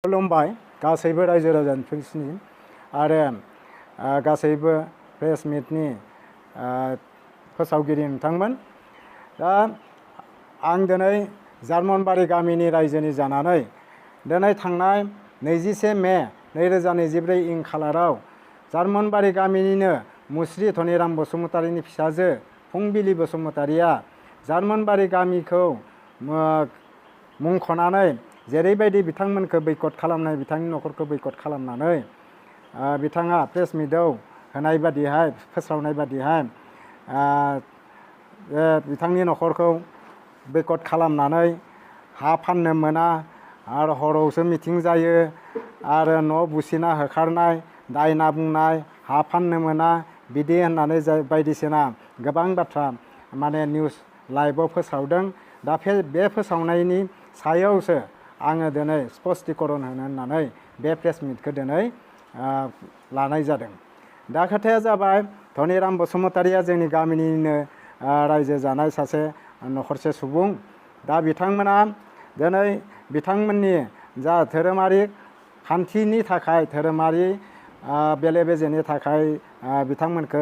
खुलुमबाय गासैबो रायजो राजाफोरनि आरो गासैबो प्रेस मिटनि फोसावगिरि नोंथांमोन। दा आं दिनै जार्मनबारि गामिनि रायजोनि जानानै दिनै थांनाय 21 मे 2024 इं खालाराव जार्मनबारि गामिनिनो मुस्रि धनिराम बसुमतारीनि फिसाजो फुंबिलि बसुमतारीया जार्मनबारि गामिखौ मुंख'नानै जेरैबायदि बिथांमोनखौ बयकट खालामनाय, बिथांनि नखरखौ बयकट खालामनानै बिथाङा प्रेस मिटआव होनाय बादिहाय फोसावनाय बादिहाय बिथांनि नखरखौ बयकट खालामनानै हा फाननो मोना आरो हरावसो मिटिं जायो आरो न' बुसिना होखारनाय, दायना बुंनाय, हा फाननो मोना बिदि होननानै बायदिसिना गोबां बाथ्रा माने निउस लाइभआव फोसावदों। दा बे फोसावनायनि सायावसो आङो दिनै स्पष्टीकरण होनो होननानै बे प्रेस मिटखौ दिनै लानाय जादों। दा खोथाया जाबाय धनिराम बसुमतारीया जोंनि गामिनिनो रायजो जानाय सासे नखरसे सुबुं। दा बिथांमोना दिनै बिथांमोननि जा धोरोमारि खान्थिनि थाखाय, धोरोमारि बेले बेजेनि थाखाय बिथांमोनखौ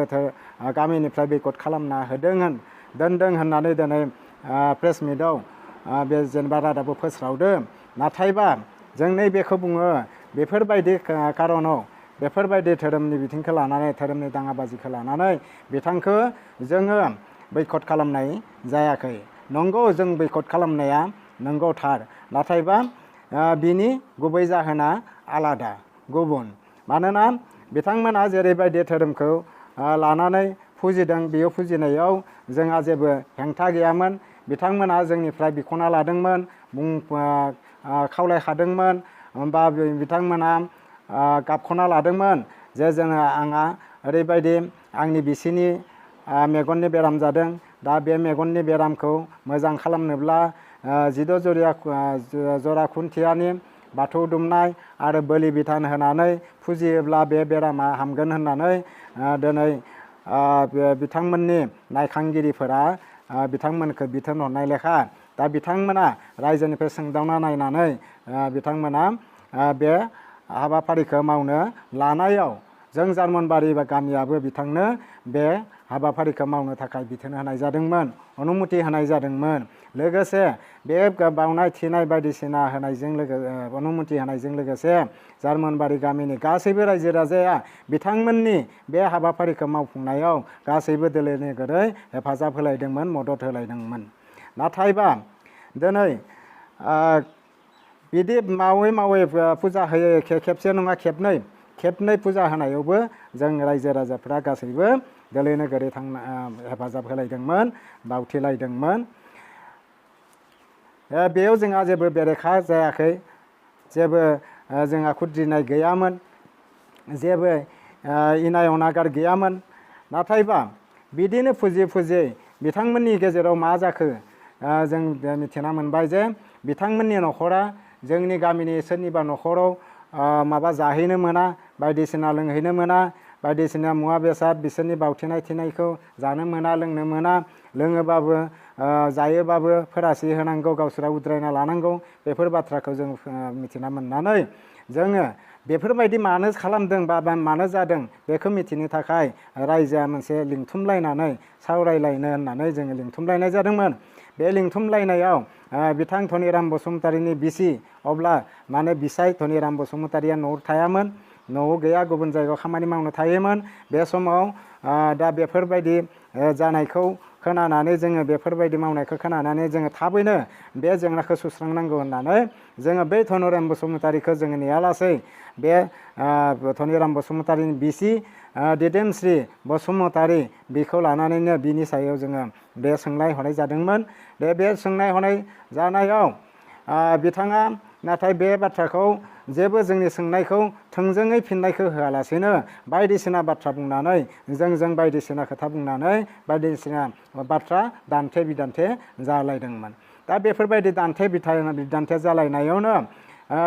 गामिनिफ्राय बयकट खालामना दोनदों होननानै दिनै प्रेस मिटआव बे जेनेबा रादाबखौ फोस्रावदों। नाथायबा जों नैबेखौ बुङो, बेफोरबायदि कारनाव बेफोरबायदि धोरोमनि बिथिंखौ लानानै, धोरोमनि दाङाबाजिखौ लानानै बिथांखौ जोङो बयकट खालामनाय जायाखै। नंगौ, जों बयकट खालामनाया नंगौ थार, नाथायबा बिनि गुबै जाहोना आलादा गुबुन। मानोना बिथांमोना जेरैबायदि धोरोमखौ लानानै फुजिदों, बेयाव फुजिनायाव जोंहा जेबो हेंथा गैयामोन। बिथांमोना जोंनिफ्राय बिख'ना लादोंमोन, खावलायखादोंमोन, बा बिथांमोना गाबख'ना लादोंमोन जे आंहा ओरैबायदि आंनि बिसिनि मेगननि बेराम जादों। दा बे मेगननि बेरामखौ मोजां खालामनोब्ला 16 जरा खुन्थियानि बाथौ दुमनाय आरो बोलि बिधान होनानै फुजियोब्ला बे बेरामा हामगोन होननानै दिनै बिथांमोननि नायखांगिरिफोरा बिथांमोनखौ बिथोन हरनाय लेखा दा बिथांमोना रायजोनिफ्राय सोंदावना नायनानै बिथांमोना बे हाबाफारिखौ मावनो लानायाव जों जार्मनबारि गामियाबो बिथांनो बे हाबाफारिखौ मावनो थाखाय बिथोन होनाय जादोंमोन, अनुमति होनाय जादोंमोन। लोगोसे बे बावनाय थिनाय बायदिसिना होनायजों अनुमति होनायजों लोगोसे जार्मनबारि गामिनि गासैबो रायजो राजाया बिथांमोननि बे हाबाफारिखौ मावफुंनायाव गासैबो दोलो नोगोरै हेफाजाब होलायदोंमोन, मदद होलायदोंमोन। नाथायबा दिनै बिदि मावै फुजा होयो, खेबसे नङा खेबनै फुजा होनायावबो जों रायजो राजाफ्रा गासैबो दोलो नोगोरै हेफाजाब होलायदोंमोन, बावथिलायदोंमोन। बेयाव जोंहा जेबो बेरेखा जायाखै, जेबो जोंहा खुद्रिनाय गैयामोन, जेबो इनाय अनागार गैयामोन। नाथायबा बिदिनो फुजियै बिथांमोननि गेजेराव मा जाखो, जों मिथिना मोनबाय जे बिथांमोननि नखरा जोंनि गामिनि सोरनिबा नखराव माबा जाहैनो मोना, बायदिसिना लोंहैनो मोना, बायदिसिना मुवा बेसाद बिसोरनि बावथिनाय थिनायखौ जानो मोना, लोंनो मोना, लोङोबाबो जायोबाबो फोरासि होनांगौ, गावसोरा उद्रायना लानांगौ। बेफोर बाथ्राखौ जों मिथिना मोननानै जोङो बेफोरबायदि मानो खालामदों बा मानो जादों बेखौ मिथिनो थाखाय रायजोआ मोनसे लिंथुमलायनानै सावरायलायनो होननानै जोङो लिंथुमलायनाय जादोंमोन। बे लिंथुमलायनायाव बिथां धनिराम बसुमतारीनि बिसि, अब्ला माने बिसाय धनिराम बसुमतारीया न'आव थायामोन, न'आव गैया, गुबुन जायगायाव खामानि मावनो थायोमोन। बे समाव दा बेफोरबायदि जानायखौ खोनानानै जोङो बेफोरबायदि मावनायखौ खोनानानै जोङो थाबैनो बे जेंनाखौ सुस्रांनांगौ होननानै जोङो बै धनिराम बसुमतारीखौ जोङो नेयालासै बे धनिराम बसुमतारीनि बिसि दिदोमस्रि बसुमतारी बेखौ लानानैनो बिनि सायाव जोङो बे सोंनाय हरनाय जादोंमोन। बे सोंनाय हरनाय जानायाव बिथाङा नाथाय बे बाथ्राखौ जेबो जोंनि सोंनायखौ थोंजोङै फिननायखौ होआलासेनो बायदिसिना बाथ्रा बुंनानै जों बायदिसिना खोथा बुंनानै बायदिसिना बाथ्रा दान्थे बिदान्थे जालायदोंमोन। दा बेफोरबायदि दान्थे बिदान्थे जालायनायावनो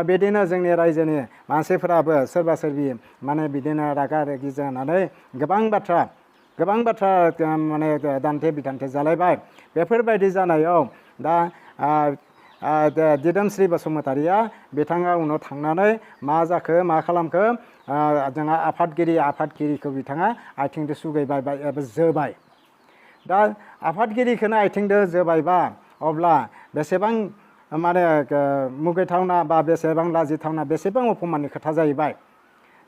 बिदिनो जोंनि रायजोनि मानसिफोराबो सोरबा सोरबि माने बिदिनो रागा रेगि जानानै गोबां बाथ्रा माने दान्थे बिदान्थे जालायबाय। बेफोरबायदि जानायाव दा दिदोमस्रि बसुमतारिया बिथाङा उनाव थांनानै मा जाखो मा खालामखो जोंहा आफादगिरिखौ बिथाङा आथिंजों सुगैबाय एबा जोबाय। दा आफादगिरिखौनो आथिंजों जोबायबा अब्ला बेसेबां माने मुगैथावना बा बेसेबां लाजिथावना बेसेबां अपमाननि खोथा जाहैबाय।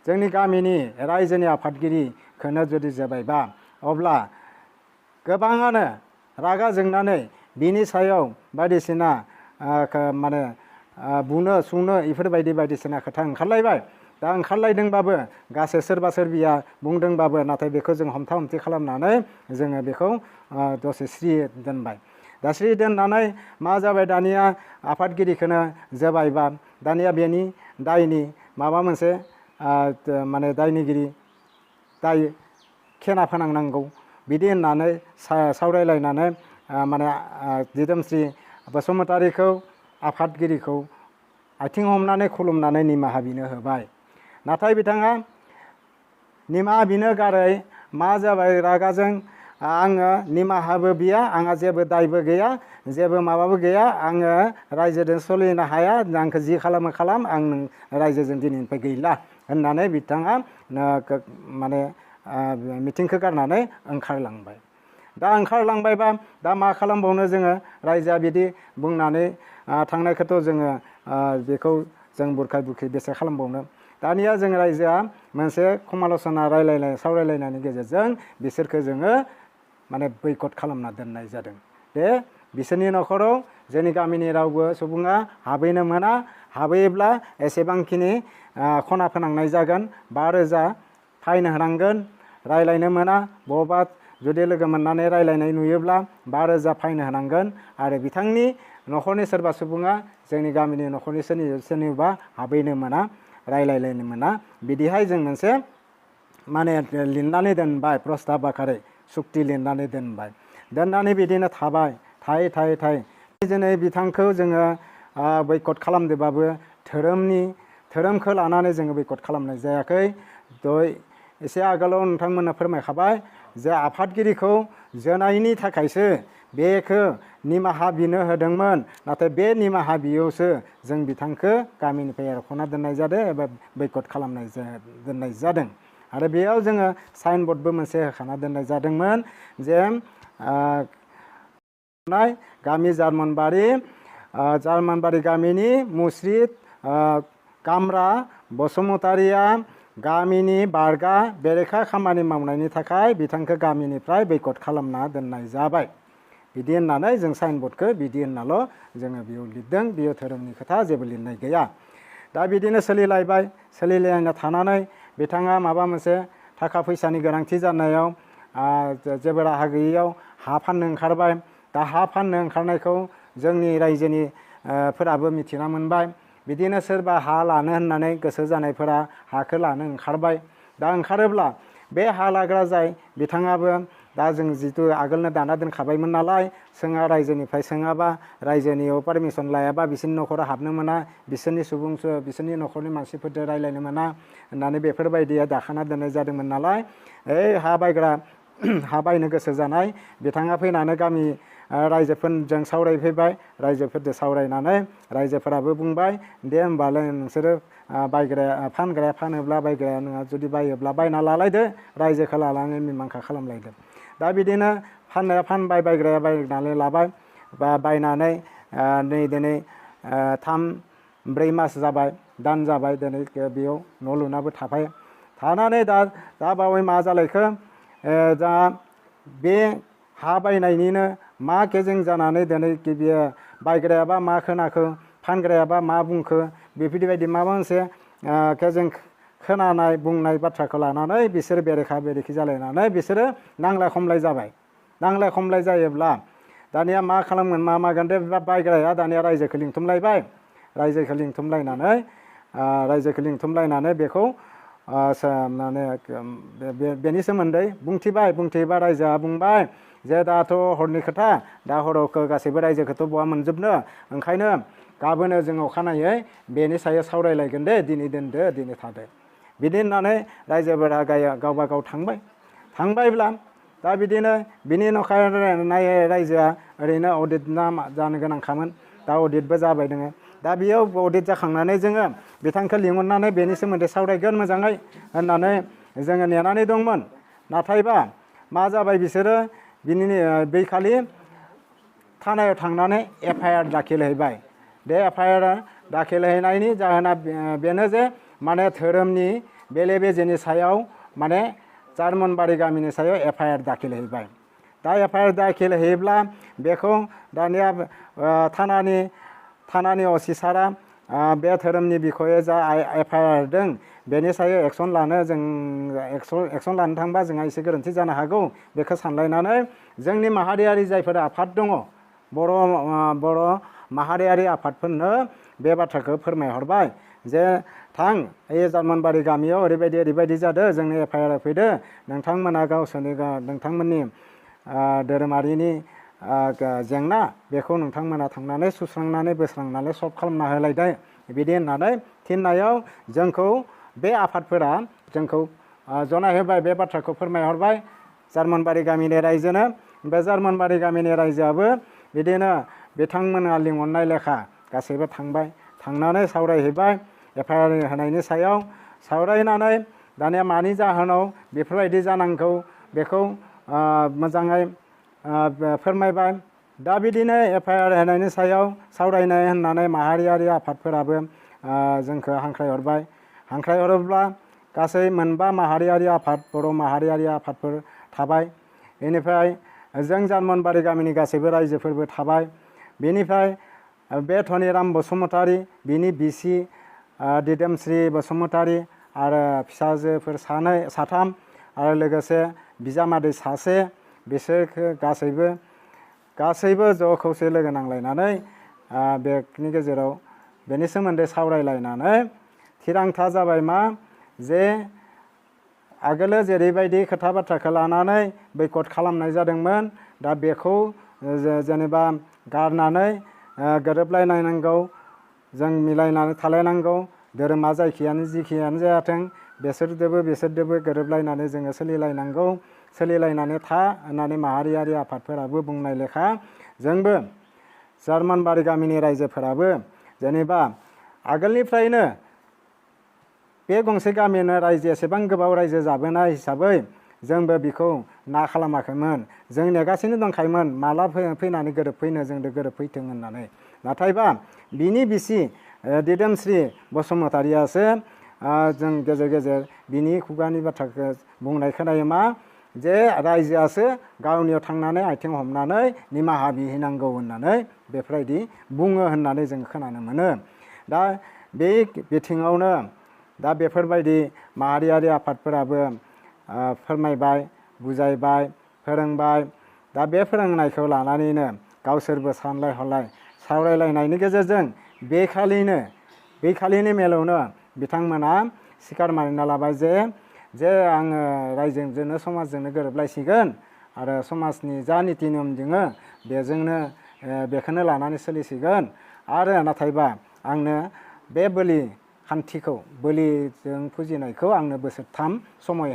जोंनि गामिनि रायजोनि आफादगिरिखौनो जुदि जोबायबा अब्ला गोबाङानो रागा जोंनानै बिनि सायाव बायदिसिना माने बुनो सुनो इफोरबायदि बायदिसिना खोथा ओंखारलायबाय। दा ओंखारलायदोंबाबो गासै सोरबा सोरबिया बुंदोंबाबो नाथाय बेखौ जों हमथा हमथि खालामनानै जोङो बेखौ दसे स्रि दोनबाय। दा स्रि दोननानै मा जाबाय दानिया आफादगिरिखौनो जोबायबा दानिया बेनि दायनि माबा मोनसे माने दायनिगिरि दाय खेना फोनांनांगौ बिदि होननानै सावरायलायनानै माने दिदोमस्रि बसुमतारिखौ आफादगिरिखौ आथिं हमनानै खुलुमनानै निमाहा बिनो होबाय। नाथाय बिथाङा निमाहा बिनो गारै मा जाबाय रागाजों आङो निमाहाबो बिया आंहा जेबो दायबो गैया जेबो माबाबो गैया आङो रायजोजों सोलिनो हाया आंखौ जि खालामो खालाम आं रायजोजों दिनैनिफ्राय गैला होननानै बिथाङा माने मिटिंखौ गारनानै ओंखारलांबाय। दा ओंखारलांबायबा दा मा खालामबावनो जोङो रायजोआ बिदि बुंनानै थांनायखौथ' जोङो बेखौ जों बुरखाय बुरखि बेसे खालामबावनो। दानिया जों रायजोआ मोनसे समाल'सना सावरायलायनायनि गेजेरजों बिसोरखौ जोङो माने बयकट खालामना दोननाय जादों। बे बिसोरनि न'खराव जोंनि गामिनि रावबो सुबुङा हाबहैनो मोना, हाबहैयोब्ला एसेबांखिनि खना फोनांनाय जागोन, 5,000 फाइन होनांगोन, रायलायनो मोना, बबावबा जुदि लोगो मोननानै रायलायनाय नुयोब्ला 5,000 फाइन होनांगोन आरो बिथांनि न'खरनि सोरबा सुबुङा जोंनि गामिनि न'खरनि सोरनिबा हाबहैनो मोना, रायलायलायनो मोना। बिदिहाय जों मोनसे माने लिरनानै दोनबाय प्रस्ताब आकारै सुक्ति लिरनानै दोनबाय। दोननानै बिदिनो थाबाय थायै दिनै बिथांखौ जोङो बयकट खालामदोंबाबो धोरोमखौ लानानै जोङो बयकट खालामनाय जायाखै। एसे आगोलाव नोंथांमोननो फोरमायखाबाय जे आफादगिरिखौ जोनायनि थाखायसो बेखौ निमाहा बिनो होदोंमोन। नाथाय बे निमाहा बियावसो जों बिथांखौ गामिनिफ्राय एरख'ना दोननाय जादों एबा बयकट दोननाय जादों। आरो बेयाव जोङो साइन बर्डबो मोनसे होखाना दोननाय जादोंमोन जे गामि जार्मानबारि गामिनि मुस्रिद कामरा बसुमतारिया गामिनि बारगा बेरेखा खामानि मावनायनि थाखाय बिथांखौ गामिनिफ्राय बयकट खालामना दोननाय जाबाय। बिदि होननानै जों साइन बर्डखौ बिदि होननाल' जोङो बेयाव लिरदों। बेयाव धोरोमनि खोथा जेबो लिरनाय गैया। दा बिदिनो सोलिलायना थानानै बिथाङा माबा मोनसे थाखा फैसानि गोनांथि जानायाव जेबो राहा गैयैयाव हा फाननो ओंखारबाय। दा हा फाननो ओंखारनायखौ जोंनि रायजोनि फोराबो मिथिना मोनबाय। बिदिनो सोरबा हा लानो होननानै गोसो जानायफोरा हाखौ लानो ओंखारबाय। दा ओंखारोब्ला बे हा लाग्रा जाय बिथाङाबो दा जों जिथु आगोलनो दाना दोनखाबायमोन नालाय सोङा रायजोनिफ्राय सोङाबा रायजोनियाव पारमिसन लायाबा बिसोरनि न'खराव हाबनो मोना, बिसोरनि न'खरनि मानसिफोरजों रायलायनो मोना होननानै बेफोरबायदिया दाखाना दोननाय जादोंमोन नालाय हा बायनो गोसो जानाय बिथाङा फैनानै गामि रायजोफोरजों सावरायफैबाय। रायजोफोरजों सावरायनानै रायजोफोराबो बुंबाय दे होमबालाय नोंसोरो फानग्राया फानोब्ला बायग्राया नोंहा जुदि बायोब्ला बायना लालायदो, रायजोखौ लानानै मिमांसा खालामलायदो। दा बिदिनो फाननाया फानबाय, बायग्राया बायनानै लाबाय। बा बायनानै दिनै 3-4 मास जाबाय, दान जाबाय दिनै बेयाव न' लुनाबो थानानै दा बावै मा जालायखो दा बे हा बायनायनिनो मा केजें जानानै दिनै बियो बायग्रायाबा मा खोनाखो, फानग्रायाबा मा बुंखो, बेफोरबायदि माबा मोनसे केजें खोनानाय बुंनाय बाथ्राखौ लानानै बिसोर बेरेखा बेरेखि जालायनानै बिसोरो नांलाय खमलाय जाबाय। नांलाय खमलाय जायोब्ला दानिया मा खालामगोन मा मागोन दे बायग्राया दानिया रायजोखौ लिंथुमलायबाय। रायजोखौ लिंथुमलायनानै बेखौ माने बेनि सोमोन्दै बुंथिबा रायजोआ बुंबाय जे दाथ' हरनि खोथा, दा हराव गासैबो रायजोखौथ' बहा मोनजोबनो, ओंखायनो गाबोनो जों अखानायै बेनि सायाव सावरायलायगोन दे, दिनै दोनदो दिनै थादो। बिदि होननानै रायजोफोरा गावबा गाव थांबायब्ला दा बिदिनो बिनि न'खर रायजोआ ओरैनो अडिट ना जानो गोनांखामोन। दा अडिटबो जाबाय दोङो दा बेयाव अडिट जाखांनानै जोङो बिथांखौ लिंहरनानै बेनि सोमोन्दै सावरायगोन मोजाङै होननानै जोङो नेनानै दंमोन नाथायबा मा जाबाय बिसोरो बिनि बैखालि थानायाव थांनानै FIR दाखिल हैबाय बे FIR दाखिल हैनायनि जाहोना बेनो जे माने धोरोमनि बेले बेजेनि सायाव माने जार्मनबारि गामिनि सायाव FIR दाखिल हैबाय दा FIR दाखिल हैब्ला बेखौ दानिया थानानि असिसारा बे धोरोमनि बिखयै जा FIR दं बेनि सायाव एक्सन लानो जों एक्सन लानो थांबा जोंहा एसे गोरोन्थि जानो हागौ बेखौ सानलायनानै जोंनि माहारियारि जायफोर आफाद दङ बर' माहारियारि आफादफोरनो बे बाथ्राखौ फोरमायहरबाय जे थां जार्मनबारि गामियाव ओरैबायदि जादों जोंनि FIR फैदो नोंथांमोना नोंथांमोननि धोरोमारिनि जेंना बेखौ नोंथांमोना थांनानै सुस्रांनानै बोस्रांनानै सल्भ खालामना होलायदो बिदि होननानै थिननायाव जोंखौ बे आफादफोरा जोंखौ जनायहोबाय बे बाथ्राखौ फोरमायहरबाय जार्मनबारि गामिनि रायजोनो बे जार्मनबारि गामिनि रायजोआबो बिदिनो बिथांमोना लिंहरनाय लेखा गासैबो थांबाय थांनानै सावरायहैबाय FIR होनायनि सायाव सावरायनानै दानिया मानि जाहोनाव बेफोरबायदि जानांगौ बेखौ मोजाङै फोरमायबाय दा बिदिनो FIR होनायनि सायाव सावरायनाय होननानै माहारियारि आफादफोराबो जोंखौ हांख्रायहरोब्ला गासै मोनबा माहारियारि आफाद बर' माहारियारि आफादफोर थाबाय बेनिफ्राय जों जार्मनबारि गामिनि गासैबो रायजोफोरबो थाबाय बेनिफ्राय बे धनिराम बसुमतारी बिनि बिसि दिदोमस्रि बसुमतारी आरो फिसाजोफोर साथाम आरो लोगोसे बिजामादै सासे बिसोरखौ गासैबो ज' खौसे लोगो नांलायनानै बेनि गेजेराव बेनि सोमोन्दै सावरायलायनानै थिरांथा जाबाय मा जे आगोलो जेरैबायदि खोथा बाथ्राखौ लानानै बयकट खालामनाय जादोंमोन दा बेखौ जेनेबा गारनानै गोरोबलायनांगौ जों मिलायनानै थालायनांगौ धोरोमा जिखियानो जायाथों बिसोरदोबो गोरोबलायनानै जोङो सोलिलायनानै था होननानै माहारियारि आफादफोराबो बुंनाय लेखा जोंबो जार्मनबारि गामिनि रायजोफोराबो जेनेबा आगोलनिफ्रायनो बे गंसे गामियावनो रायजो एसेबां गोबाव रायजो जाबोनाय हिसाबै जोंबो बेखौ ना खालामाखैमोन जों नेगासिनो दंखायोमोन माला फैनानै गोरोबफैनो जोंदो गोरोबफैथों होननानै नाथायबा बिनि बिसि दिदोमस्रि बसुमतारियासो जों गेजेर गेजेर बिनि खुगानि बाथ्राखौ बुंनाय खोनायो मा जे रायजोआसो गावनियाव थांनानै आथिं हमनानै निमाहा बिहैनांगौ होननानै बेफोरबायदि बुङो होननानै जों खोनानो मोनो दा बे बिथिङावनो दा बेफोरबायदि माहारियारि आफादफोराबो फोरमायबाय बुजायबाय फोरोंबाय दा बे फोरोंनायखौ लानानैनो गावसोरबो सानलाय हलाय सावरायलायनायनि गेजेरजों बेखालिनि मेलावनो बिथांमोना सिखार मानिना लाबाय जे आङो रायजोजोंनो समाजजोंनो गोरोबलायसिगोन आरो समाजनि जा निति नियम दोङो बेखौनो लानानै सोलिसिगोन आरो नाथायबा आंनो बे बोलिजों फुजिनायखौ आंनो बोसोरथाम समाय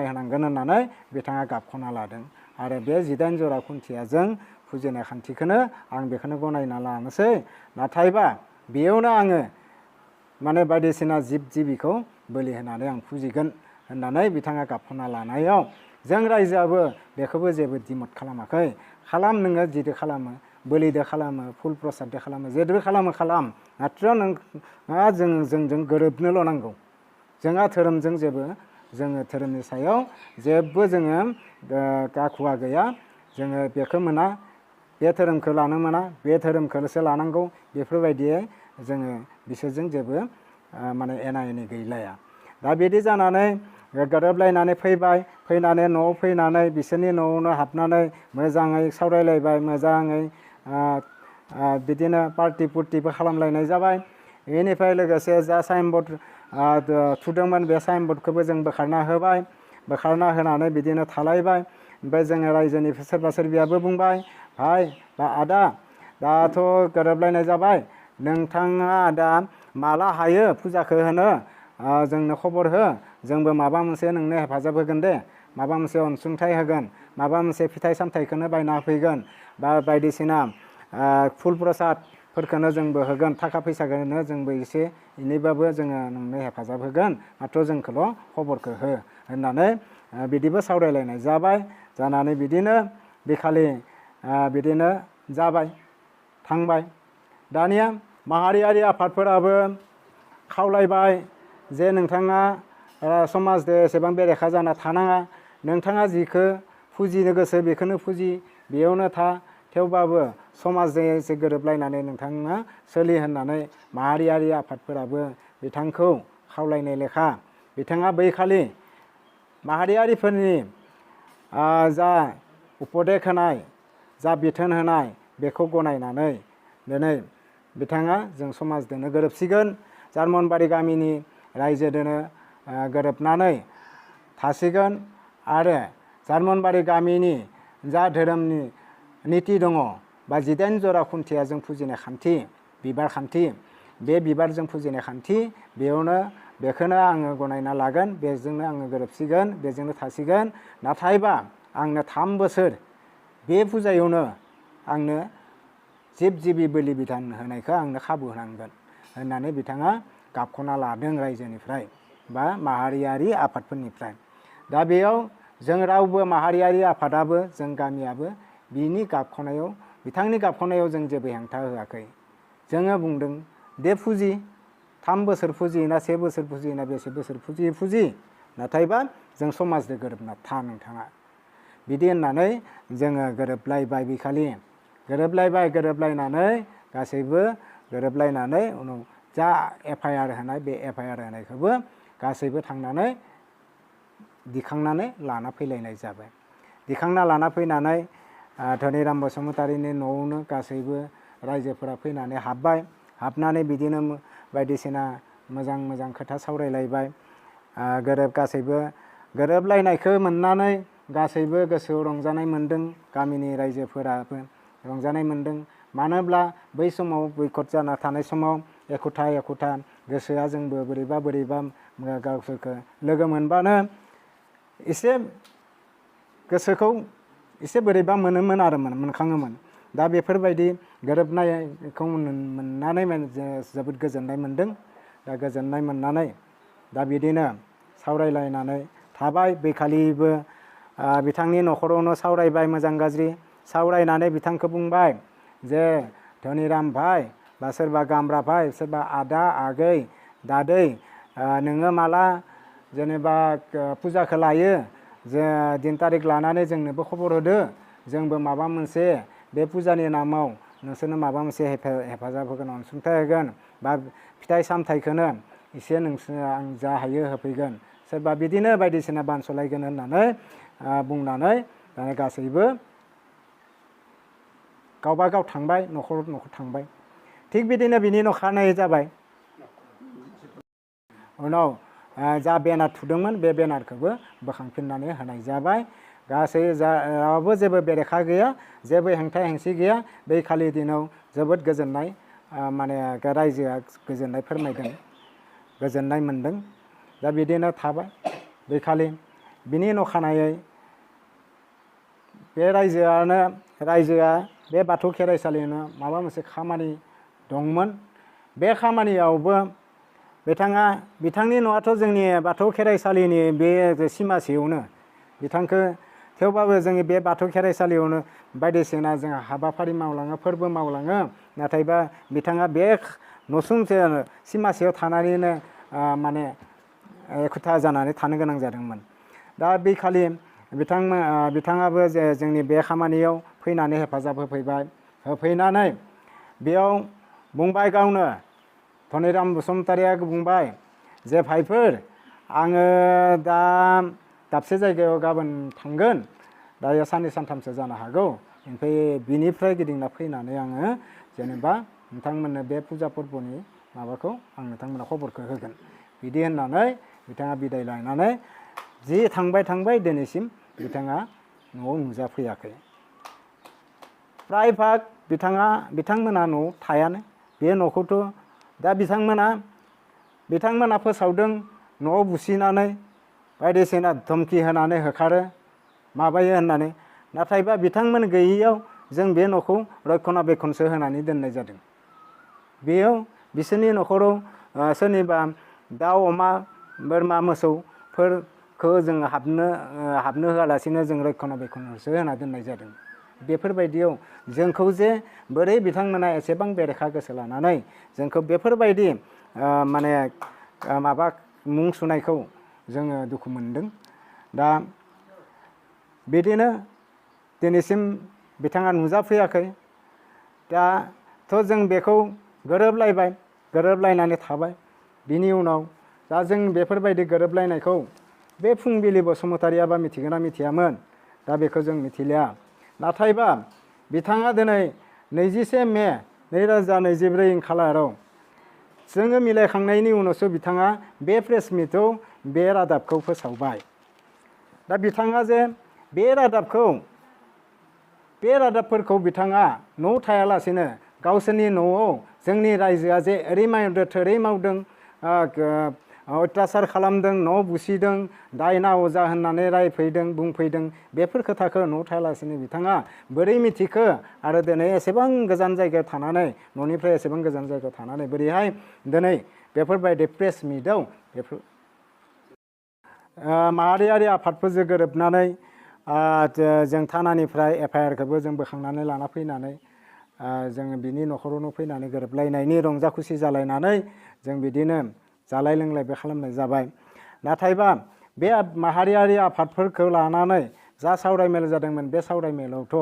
होनांगोन होननानै बिथाङा गाबख'ना लादों आरो बे 18 जरा खुन्थियाजों फुजिनाय खान्थिखौनो आं बेखौनो गनायना लानोसै नाथायबा बेयावनो आङो माने बायदिसिना जिब जिबिखौ बोलि होनानै आं फुजिगोन होननानै बिथाङा गाबख'ना लानायाव जों रायजोआबो बेखौबो जेबो दिमत खालामाखै नोङो जिदो खालामो बोलिदो खालामो फुल प्रसाददो खालामो जेदो खालाम माथ्र नोंहा जोंजों गोरोबनोल' नांगौ जोंहा धोरोमजों जोङो धोरोमनि सायाव जेबो जोङो गाखुवा गैया जोङो बेखौ मोना बे धोरोमखौ लानो मोना बे धोरोमखौसो लानांगौ बेफोरबायदियै जोङो बिसोरजों जेबो माने एना एनि गैलाया दा बिदि जानानै गोरोबलायनानै फैनानै न'आव फैनानै बिसोरनि न'आवनो हाबनानै मोजाङै सावरायलायबाय मोजाङै बिदिनो पार्टि पुर्टिबो खालामलायनाय जाबाय बेनिफ्राय लोगोसे जा साइनबर्ड थुदोंमोन बे साइनबर्डखौबो जों बोखारना होनानै बिदिनो थालायबाय ओमफ्राय जोङो रायजोनि सोरबा सोरबियाबो बुंबाय भाइ बा आदा दाथ' गोरोबलायनाय जाबाय नोंथाङा दा माला हायो फुजाखौ होनो जोंनो खबर हो जोंबो माबा मोनसे नोंनो हेफाजाब होगोन दे माबा मोनसे अनसुंथाइ होगोन माबा मोनसे फिथाइ सामथाइखौनो बायना होफैगोन बा बायदिसिना फुल प्रसादफोरखौनो जोंबो होगोन थाखा फैसाखौनो जोंबो एसे एनैबाबो जोङो नोंनो हेफाजाब होगोन माथ्र' जोंखौल' खबरखौ हो होननानै बिदिबो सावरायलायनाय जाबाय जानानै बिदिनो बेखालि बिदिनो जाबाय थांबाय। दानिया माहारियारि आफादफोराबो खावलायबाय जे नोंथाङा समाजजों एसेबां बेरेखा जाना थानाङा नोंथाङा जिखौ फुजिनो गोसो बेखौनो फुजि बेयावनो था थेवबाबो समाजजों एसे गोरोबलायनानै नोंथाङा सोलि होननानै माहारियारि आफादफोराबो बिथांखौ खावलायनाय लेखा बिथाङा बैखालि माहारियारिफोरनि जा उपदेश होनाय जा बिथोन होनाय बेखौ गनायनानै दिनै बिथाङा जों समाजजोंनो गोरोबसिगोन जार्मनबारि गामिनि रायजोजोंनो गोरोबनानै थासिगोन आरो जार्मनबारि गामिनि जा धोरोमनि निति दङ बा 18 जरा खुन्थिया जों फुजिनाय खान्थि बिबार खान्थि बे बिबारजों फुजिनाय खान्थि बेयावनो बेखौनो आङो गनायना लागोन बेजोंनो आङो गोरोबसिगोन बेजोंनो थासिगोन नाथायबा आंनो 3 बोसोर बे फुजायावनो आंनो जिब जिबि बोलि बिधान होनायखौ आंनो खाबु होनांगोन होननानै बिथाङा गाबख'ना लादों रायजोनिफ्राय बा माहारियारि आफादफोरनिफ्राय। दा बेयाव जों रावबो माहारियारि आफादाबो जों गामियाबो बिनि गाबख'नायाव बिथांनि गाबख'नायाव जों जेबो हेंथा होआखै। जोङो बुंदों दे फुजि 3 बोसोर फुजियोना 1 बोसोर फुजियोना बेसे बोसोर फुजि नाथायबा जों समाजजों गोरोबना था नोंथाङा बिदि होननानै जोङो गोरोबलायबाय बिखालि गोरोबलायनानै गासैबो गोरोबलायनानै उनाव जा FIR होनाय बे FIR होनायखौबो गासैबो थांनानै दिखांनानै लाना फैलायनाय जाबाय। दिखांना लाना फैनानै धनिराम बसुमतारीनि न'आवनो गासैबो रायजोफोरा फैनानै हाबबाय हाबनानै बिदिनो बायदिसिना मोजां खोथा सावरायलायबाय गासैबो गोरोबलायनायखौ मोननानै गासैबो गोसोआव रंजानाय मोन्दों गामिनि रायजोफोराबो रंजानाय मोन्दों मानोब्ला बै समाव बयकट जाना थानाय समाव एखुथा गोसोआ जोंबो बोरैबा गावसोरखौ लोगो मोनबानो एसे गोसोखौ एसे बोरैबा मोनोमोन आरो मोनखाङोमोन। दा बेफोरबायदि गोरोबनायखौ मोननानै जोबोद गोजोननाय मोन्दों। दा गोजोननाय मोननानै दा बिदिनो सावरायलायनानै थाबाय बैखालिबो बिथांनि न'खरावनो सावरायबाय मोजां गाज्रि सावरायनानै बिथांखौ बुंबाय जे धनिराम भाई बा सोरबा गामब्रा भाई सोरबा आदा आगै दादै नोङो माला जेनेबा फुजाखौ लायो जे दिन तारिख लानानै जोंनोबो खबर होदो जोंबो माबा मोनसे बे फुजानि नामाव नोंसोरनो माबा मोनसे हेफाजाब होगोन अनसुंथाइ होगोन बा फिथाइ सामथाइखौनो एसे नोंसोर आं जा हायो होफैगोन सोरबा बिदिनो बायदिसिना बानस'लायगोन होननानै बुंनानै गासैबो गावबा गाव थांबाय न'खर थांबाय। थिग बिदिनो बिनि अखानायै जाबाय उनाव जा बेनार थुदोंमोन बे बेनारखौबो बोखांफिननानै होनाय जाबाय। गासै रावबो जेबो बेरेखा गैया जेबो हेंथा हेंसि गैया बै खालि दिनाव जोबोद गोजोननाय माने रायजोआ गोजोननाय फोरमायदों गोजोननाय मोन्दों। दा बिदिनो थाबाय बैखालि बिनि अखानायै बे रायजोआ बे बाथौ खेराइसालिनो माबा मोनसे खामानि दंमोन बे खामानियावबो बिथांनि न'आथ' जोंनि बाथौ खेराइसालिनि बे सिमासेयावनो बिथांखौ थेवबाबो जोंनि बे बाथौ खेराइसालियावनो बायदिसिना जोंहा हाबाफारि मावलाङो फोरबो मावलाङो नाथायबा बिथाङा बे न'सुंसे सिमासेयाव थानानैनो माने एखुथा जानानै थानो गोनां जादोंमोन। दा बे खालि बिथाङाबो जे जोंनि बे खामानियाव फैनानै हेफाजाब होफैनानै बेयाव बुंबाय गावनो धनिराम बसुमतारीया बुंबाय जे भाइफोर आङो दा दाबसे जायगायाव गाबोन थांगोन दायो साननै सानथामसो जानो हागौ ओमफ्राय बिनिफ्राय गिदिंना फैनानै आङो जेनेबा नोंथांमोननो बे फुजा फोरबोनि माबाखौ आं नोंथांमोननो खबरखौ होगोन बिदि होननानै बिथाङा बिदाय लानानै जि थांबाय दिनैसिम बिथाङा न'आव नुजाफैयाखै। प्राय भाग बिथांमोना न'आव थायानो बे न'खौथ' दा बिथांमोना फोसावदों न'आव बुसिनानै बायदिसिना धमखि होनानै होखारो माबायो होननानै नाथायबा बिथांमोन गैयैयाव जों बे न'खौ रक्षनाबेक्षनसो होनानै दोननाय जादों। बेयाव बिसोरनि न'खराव सोरनिबा दाउ अमा बोरमा मोसौफोरखौ जों हाबनो होआलासिनो जों रक्षनाबेक्षनसो होना दोननाय जादों। बेफोरबायदियाव जोंखौ जे बोरै बिथांमोना एसेबां बेरेखा गोसो लानानै जोंखौ बेफोरबायदि माने माबा मुं सुनायखौ जोङो दुखु मोनदों। दा बिदिनो दिनैसिम बिथाङा नुजाफैयाखै। दाथ' जों बेखौ गोरोबलायबाय, गोरोबलायनानै थाबाय। बिनि उनाव दा जों बेफोरबायदि गोरोबलायनायखौ बे फुंबिलि बसुमतारियाबा मिथिगोना मिथियामोन, दा बेखौ जों मिथिलिया। नाथायबा बिथाङा दिनै 21 मे 2024 खालाराव जोङो मिलायखांनायनि उनावसो बिथाङा बे प्रेस मिटआव बे रादाबखौ फोसावबाय। दा बिथाङा जे बे रादाबफोरखौ बिथाङा न'आव थायालासिनो गावसोरनि न'आव जोंनि रायजोआ जे ओरै मावदों थोरै मावदों, अत्याचार खालामदों, न' बुसिदों, दायना अजा होननानै रायफैदों बुंफैदों, बेफोर खोथाखौ न'आव थायालासिनो बिथाङा बोरै मिथिखो आरो दिनै एसेबां गोजान जायगायाव थानानै न'निफ्राय एसेबां गोजान जायगायाव थानानै बोरैहाय दिनै बेफोरबायदि प्रेस मिटआव बेफोर माहारियारि आफादफोरजों गोरोबनानै जों थानानिफ्राय FIR-खौबो जों बोखांनानै लाना फैनानै जोङो बिनि न'खरावनो फैनानै गोरोबलायनायनि रंजा खुसि जालायनानै जों बिदिनो जालाय लोंलायबो खालामनाय जाबाय। नाथायबा बे माहारियारि आफादफोरखौ लानानै जा सावरायमेल जादोंमोन, बे सावरायमेलावथ'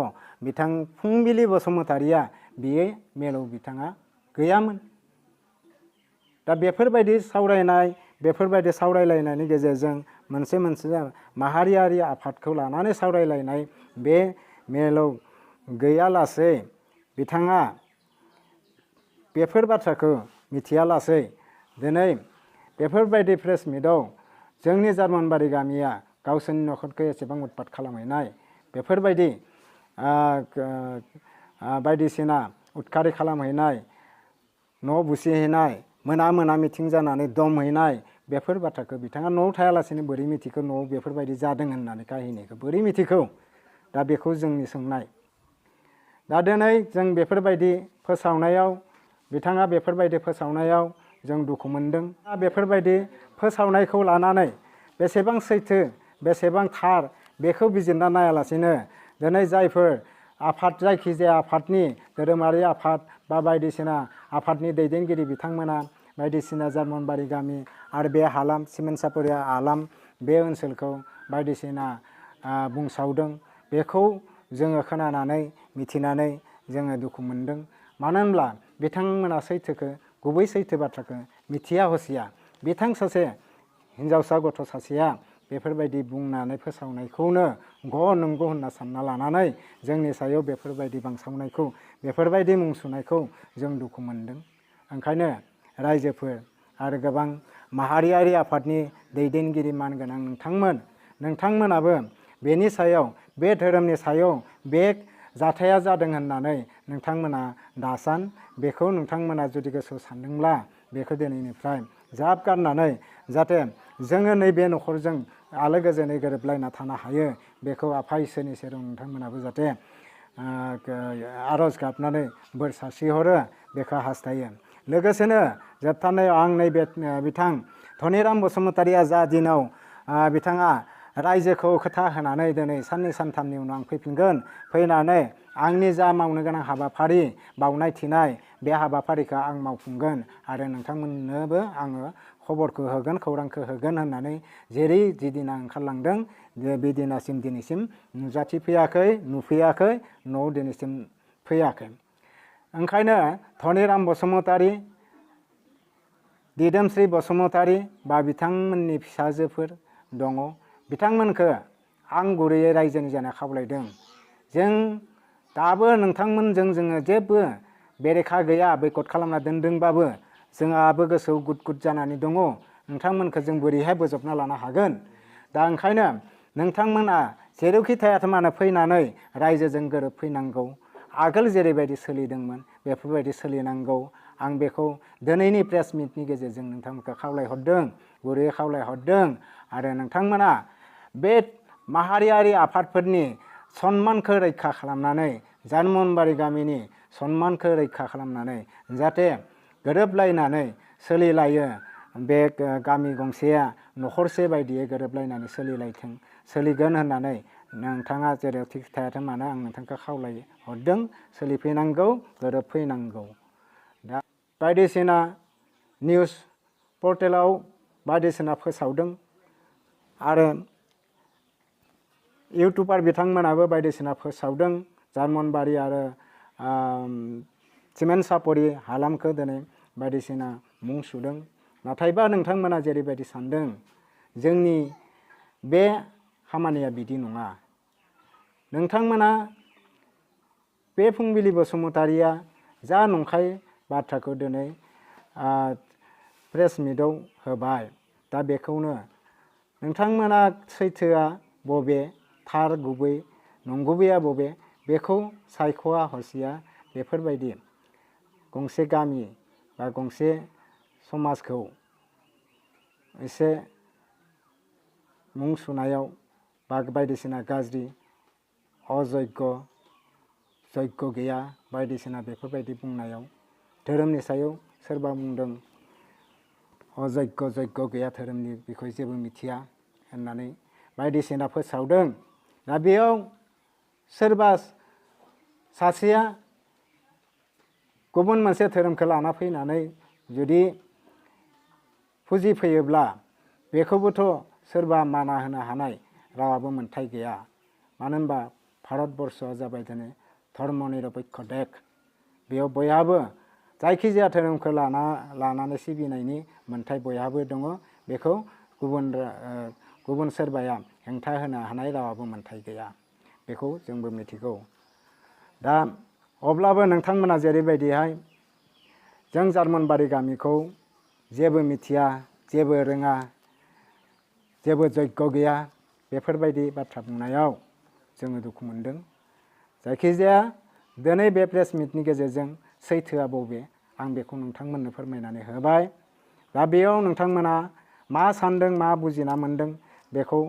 बिथां फुंबिलि बसुमतारिया बे मेलाव बिथाङा गैयामोन। दा बेफोरबायदि सावरायनाय, बेफोरबायदि सावरायलायनायनि गेजेरजों मोनसे माहारियारि आफादखौ लानानै सावरायलायनाय बे मेलाव गैयालासे बिथाङा बेफोर बाथ्राखौ मिथियालासे दिनै बेफोरबायदि प्रेस मिटआव जोंनि जार्मानबारि गामिया गावसोरनि न'खरखौ एसेबां उत्पात खालामहैनाय, बेफोरबायदि बायदिसिना उदखारि खालामहैनाय, न' बुसिहैनाय, मोना मोना मिथिं जानानै दमहैनाय, बेफोर बाथ्राखौ बिथाङा न'आव थायालासिनो बोरै मिथिखो, न'आव बेफोरबायदि जादों होननानै काहिनिखौ बोरै मिथिखौ? दा बेखौ जोंनि सोंनाय। दा दिनै जों बेफोरबायदि फोसावनायाव, बिथाङा बेफोरबायदि फोसावनायाव जों दुखु मोनदों। बेफोरबायदि फोसावनायखौ लानानै बेसेबां सैथो, बेसेबां थार बेखौ बिजिरना नायालासिनो दिनै जायफोर आफाद, जायखिजाया आफादनि धोरोमारि आफाद बा बायदिसिना आफादनि दैदेनगिरि बिथांमोना बायदिसिना जार्मानबारि गामि आरो बे हालाम सिमेन्ट सापरिया हालाम बे ओनसोलखौ बायदिसिना बुंसावदों, बेखौ जोङो खोनानानै मिथिनानै जोङो दुखु मोनदों। मानो होनब्ला बिथांमोना सैथोखौ, गुबै सैथो बाथ्राखौ मिथिया हसिया बिथां सासे हिन्जावसा गथ' सासेया बेफोरबायदि बुंनानै फोसावनायखौनो नंगौ होनना सानना लानानै जोंनि सायाव बेफोरबायदि बांसावनायखौ, बेफोरबायदि मुं सुनायखौ जों दुखु मोनदों। ओंखायनो रायजोफोर आरो गोबां माहारियारि आफादनि दैदेनगिरि मानगोनां नोंथांमोनाबो बेनि सायाव, बे धोरोमनि सायाव बे जाथाया जादों होननानै नोंथांमोना दासान। बेखौ नोंथांमोना जुदि गोसोआव सानदोंब्ला बेखौ दिनैनिफ्राय ज्राब गारनानै जाहाथे जोङो नैबे न'खरजों आलो गोजोनै गोरोबलायना थानो हायो, बेखौ आफा इसोरनि सेराव नोंथांमोनाबो जाहाथे आर'ज गाबनानै बोर सारस्रिहरो, बेखौ हास्थायो। लोगोसेनो जोबथारनायाव आं नैबे बिथां धनिराम बसुमतारिया जा दिनाव बिथाङा रायजोखौ खोथा होनानै दिनै साननै सानथामनि उनाव आं फैफिनगोन, फैनानै आंनि जा मावनो गोनां हाबाफारि बावनाय थिनाय बे हाबाफारिखौ आं मावफुंगोन आरो नोंथांमोननोबो आङो खबरखौ होगोन, खौरांखौ होगोन होननानै जेरै जिदिना ओंखारलांदों बे दिनैसिम नुजाथिफैयाखै, नुफैयाखै, न'आव दिनैसिम फैयाखै। ओंखायनो धनिराम बसुमतारि, दिदोमस्रि बसुमतारि बा बिथांमोननि फिसाजोफोर दङ, बिथांमोनखौ आं गुरैयै रायजोनि जाना खावलायदों। जों दाबो नोंथांमोनजों जोङो जेबो बेरेखा गैया, बयकट खालामना दोनदोंबाबो जोंहाबो गोसोआव गुद गुद जानानै दङ। नोंथांमोनखौ जों बोरैहाय बोजबना लानो हागोन? दा ओंखायनो नोंथांमोना जेरावखि थायाथों मानो फैनानै रायजोजों गोरोबफैनांगौ। आगोल जेरैबायदि सोलिदोंमोन बेफोरबायदि सोलिनांगौ। आं बेखौ दिनैनि प्रेस मिटनि गेजेरजों नोंथांमोनखौ खावलायहरदों, गुरैयै खावलायहरदों। आरो नोंथांमोना बे माहारियारि आफादफोरनि सन्मानखौ रैखा खालामनानै जार्मनबारि गामिनि सन्मानखौ रैखा खालामनानै जाहाथे गोरोबलायनानै सोलिलायो बे गामि गंसेया नखरसे बायदियै गोरोबलायनानै सोलिलायथों सोलिगोन होननानै नोंथाङा जेरावखि थायाथों मानो आं नोंथांखौ खावलाय हरदों सोलिफैनांगौ गोरोबफैनांगौ। दा बायदिसिना निउस पर्टेलाव बायदिसिना फोसावदों आरो इउटुबार बिथांमोनाबो बायदिसिना फोसावदों जार्मनबारि आरो सिमेन्ट सापरि हालामखौ दिनै बायदिसिना मुं सुदों। नाथायबा नोंथांमोना जेरैबायदि सानदों जोंनि बे खामानिया बिदि नङा। नोंथांमोना बे फुंबिलि बसुमतारिया जा नंखाय बाथ्राखौ दिनै प्रेस मिटआव होबाय दा बेखौनो नोंथांमोना सैथोआ बबे थार गुबै नंगुबैया बबे बेखौ सायख'आ हसिया बेफोरबायदि गंसे गामि बा गंसे समाजखौ एसे मुं सुनायाव बा बायदिसिना गाज्रि जयग गैया बायदिसिना बेफोरबायदि बुंनायाव धोरोमनि सायाव सोरबा बुंदों जयग गैया धोरोमनि बिखय जेबो मिथिया होननानै बायदिसिना फोसावदों। दा बेयाव सोरबा सासेया गुबुन मोनसे धोरोमखौ लाना फैनानै जुदि फुजिफैयोब्ला बेखौबोथ' सोरबा माना होनो हानाय रावाबो मोन्थाय गैया। मानो होनबा भारतबर्षआ जाबाय दिनै धर्मनिरपेक्ष देश। बेयाव बयहाबो जायखिजाया धोरोमखौ लानानै सिबिनायनि मोन्थाय बयहाबो दङ। बेखौ गुबुन सोरबाया हेंथा होनो हानाय रावाबो मोन्थाय गैया। बेखौ जोंबो मिथिगौ। दा अब्लाबो नोंथांमोना जेरैबायदिहाय जों जार्मनबारि गामिखौ जेबो मिथिया जेबो रोङा जेबो जयग गैया बेफोरबायदि बाथ्रा बुंनायाव जोङो दुखु मोनदों। जायखिजाया दिनै बे प्रेस मिटनि गेजेरजों सैथोआ बबे आं बेखौ नोंथांमोननो फोरमायनानै होबाय। दा बेयाव नोंथांमोना मा सान्दों मा बुजिना मोन्दों बेखौ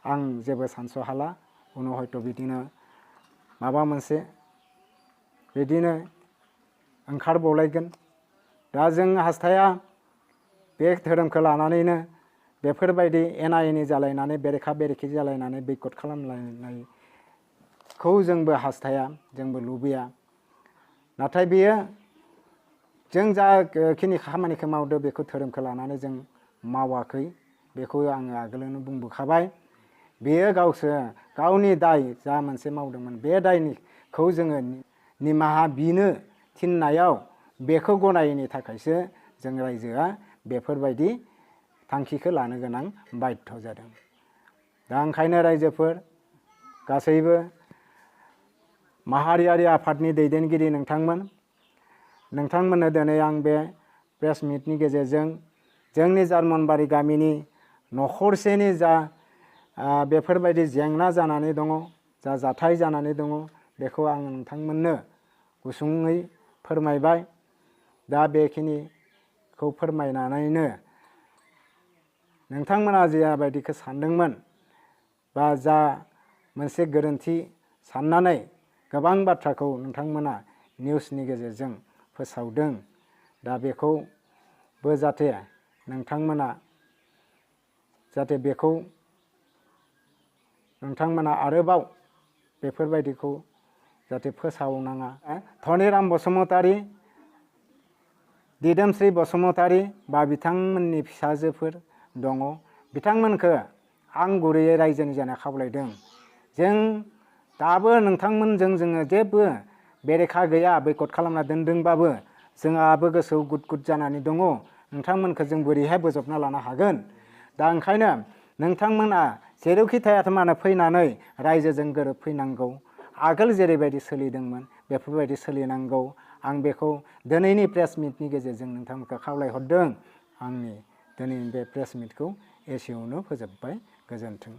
आं जेबो सानस'हाला। उनाव हयथ' बिदिनो माबा मोनसे बिदिनो ओंखारबावलायगोन। दा जों हास्थाया बे धोरोमखौ लानानैनो बेफोरबायदि एना एनि जालायनानै बेरेखा बेरेखि जालायनानै बयकट खालामलायनायखौ जोंबो हास्थाया जोंबो लुबैया। नाथाय बेयो जों जाखिनि खामानिखौ मावदो बेखौ धोरोमखौ लानानै जों मावाखै बेखौ आङो आगोलावनो बुंबोखाबाय। बेयो गावनि दाय जा मोनसे मावदोंमोन बे दायखौ जोङो निमाहा बिनो थिननायाव बेखौ गनायैनि थाखायसो जों रायजोआ बेफोरबायदि थांखिखौ लानो गोनां बाध्य जादों। दा ओंखायनो रायजोफोर गासैबो माहारियारि आफादनि दैदेनगिरि नोंथांमोननो दिनै आं बे प्रेस मिटनि गेजेरजों जोंनि जार्मनबारि गामिनि नखरसेनि जा बेफोरबायदि जेंना जानानै दङ जा जाथाय जानानै दङ बेखौ आं नोंथांमोननो गुसुङै फोरमायबाय। दा बेखिनिखौ फोरमायनानैनो नोंथांमोना जाबायदिखौ सानदोंमोन बा जा मोनसे गोरोन्थि साननानै गोबां बाथ्राखौ नोंथांमोना निउसनि गेजेरजों फोसावदों। दा बेखौबो जाहाथे नोंथांमोना बेखौ नोंथांमोना आरोबाव बेफोरबायदिखौ जाहाथे फोसावनाङा। धनिराम बसुमतारी दिदोमस्रि बसुमतारी बा बिथांमोननि फिसाजोफोर दङ बिथांमोनखौ आं गुरैयै रायजोनि जाना खावलायदों। जों दाबो नोंथांमोनजों जोङो जेबो बेरेखा गैया। बयकट खालामना दोनदोंबाबो जोंहाबो गोसोआव गुद गुद जानानै दङ। नोंथांमोनखौ जों बोरैहाय बोजबना लानो हागोन। दा ओंखायनो नोंथांमोना जेरावखि थायाथों मानो फैनानै रायजोजों गोरोबफैनांगौ। आगोल जेरैबायदि सोलिदोंमोन बेफोरबायदि सोलिनांगौ। आं बेखौ दिनैनि प्रेस मिटनि गेजेरजों नोंथांमोनखौ खावलायहरदों। आंनि दिनैनि बे प्रेस मिटखौ एसेयावनो फोजोबबाय। गोजोन्थों।